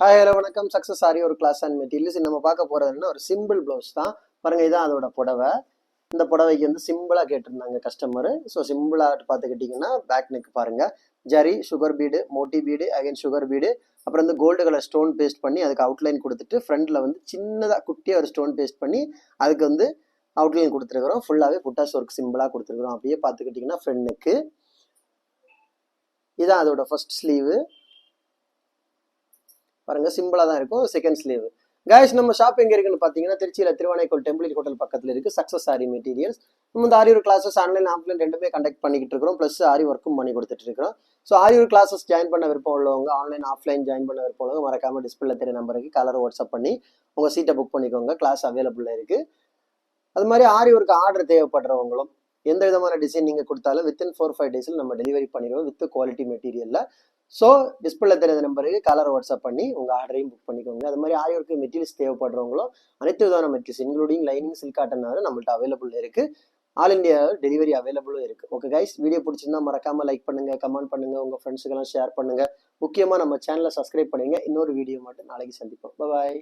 Hi hello வணக்கம். Success ஆரி ஒரு class and materials நம்ம பார்க்க போகிறதுன்னா ஒரு சிம்பிள் ப்ளவுஸ் தான். பாருங்கள், இதான் அதோட புடவை. இந்த புடவைக்கு வந்து சிம்பிளாக கேட்டிருந்தாங்க கஸ்டமரு. ஸோ சிம்பிளாக பார்த்துக்கிட்டிங்கன்னா பேக் நெக் பாருங்கள், zari, sugar bead, Moti bead, again sugar bead, அப்புறம் வந்து கோல்டு கலர் ஸ்டோன் பேஸ்ட் பண்ணி அதுக்கு அவுட்லைன் கொடுத்துட்டு ஃப்ரண்ட்டில் வந்து சின்னதாக குட்டியாக ஒரு ஸ்டோன் பேஸ்ட் பண்ணி அதுக்கு வந்து அவுட்லைன் கொடுத்துருக்குறோம். ஃபுல்லாகவே புட்டாஸ் ஒர்க் சிம்பிளாக கொடுத்துருக்குறோம். அப்படியே பார்த்துக்கிட்டிங்கன்னா ஃப்ரண்ட் நெக்கு. இதான் அதோட ஃபர்ஸ்ட் ஸ்லீவு. பாருங்க, சிம்பிளா தான் இருக்கும். Second sleeve. கைஸ், நம்ம ஷாப் எங்க இருக்குன்னு பாத்தீங்கன்னா திருச்சியில திருவானைக்கோல் டெம்பிள் ஹோட்டல் பக்கத்துல இருக்கு. சக்சஸ் ஆரி மெட்டீரியல்ஸ். நம்ம இந்த ஆரி ஒர்க் கிளாஸஸ் ஆன்லைன் ஆஃப்லைன் ரெண்டுமே கண்டக்ட் பண்ணிக்கிட்டு இருக்கிறோம். பிளஸ் ஆரி ஒர்க்கும் பண்ணி கொடுத்துட்டு இருக்கிறோம். ஸோ ஆரி ஒர்க் கிளாஸஸ் ஜாயின் பண்ண விருப்பம் உள்ளவங்க, ஆன்லைன் ஆஃப்லைன் ஜாயின் பண்ண விருப்பம் உள்ளவங்க மறக்காம டிஸ்பிளே தெரிய நம்பருக்கு கலர் வாட்ஸ்அப் பண்ணி உங்க சீட்டை புக் பண்ணிக்கோங்க. கிளாஸ் அவைலபிள் இருக்கு. அது மாதிரி ஆரி ஒர்க் ஆர்டர் தேவைப்படுறவங்களும் எந்த விதமான டிசைன் நீங்கள் கொடுத்தாலும் வித்தின் 4-5 டேஸில் நம்ம டெலிவரி பண்ணிடுவோம் வித் குவாலிட்டி மெட்டீரியலில். ஸோ டிஸ்பிளே தெரியாத நம்பருக்கு கலர் வாட்ஸ்அப் பண்ணி உங்கள் ஆர்டரையும் புக் பண்ணிக்கோங்க. அது மாதிரி ஆரி ஒர்க்கு மெட்டீரியல்ஸ் தேவைப்படுறவங்களும் அனைத்து விதமான materials including lining, silk cotton நம்மள்ட்ட அவைலபிள் இருக்குது. ஆல் இண்டியா டெலிவரி அவைலபிளும் இருக்குது. ஓகே கைஸ், வீடியோ பிடிச்சிருந்தா மறக்காமல் லைக் பண்ணுங்கள், கமெண்ட் பண்ணுங்கள், உங்கள் ஃப்ரெண்ட்ஸுக்கெல்லாம் ஷேர் பண்ணுங்கள். முக்கியமாக நம்ம சேனலை சப்ஸ்கிரைப் பண்ணுங்கள். இன்னொரு வீடியோ மட்டும் நாளைக்கு சந்திப்போம். பாய்.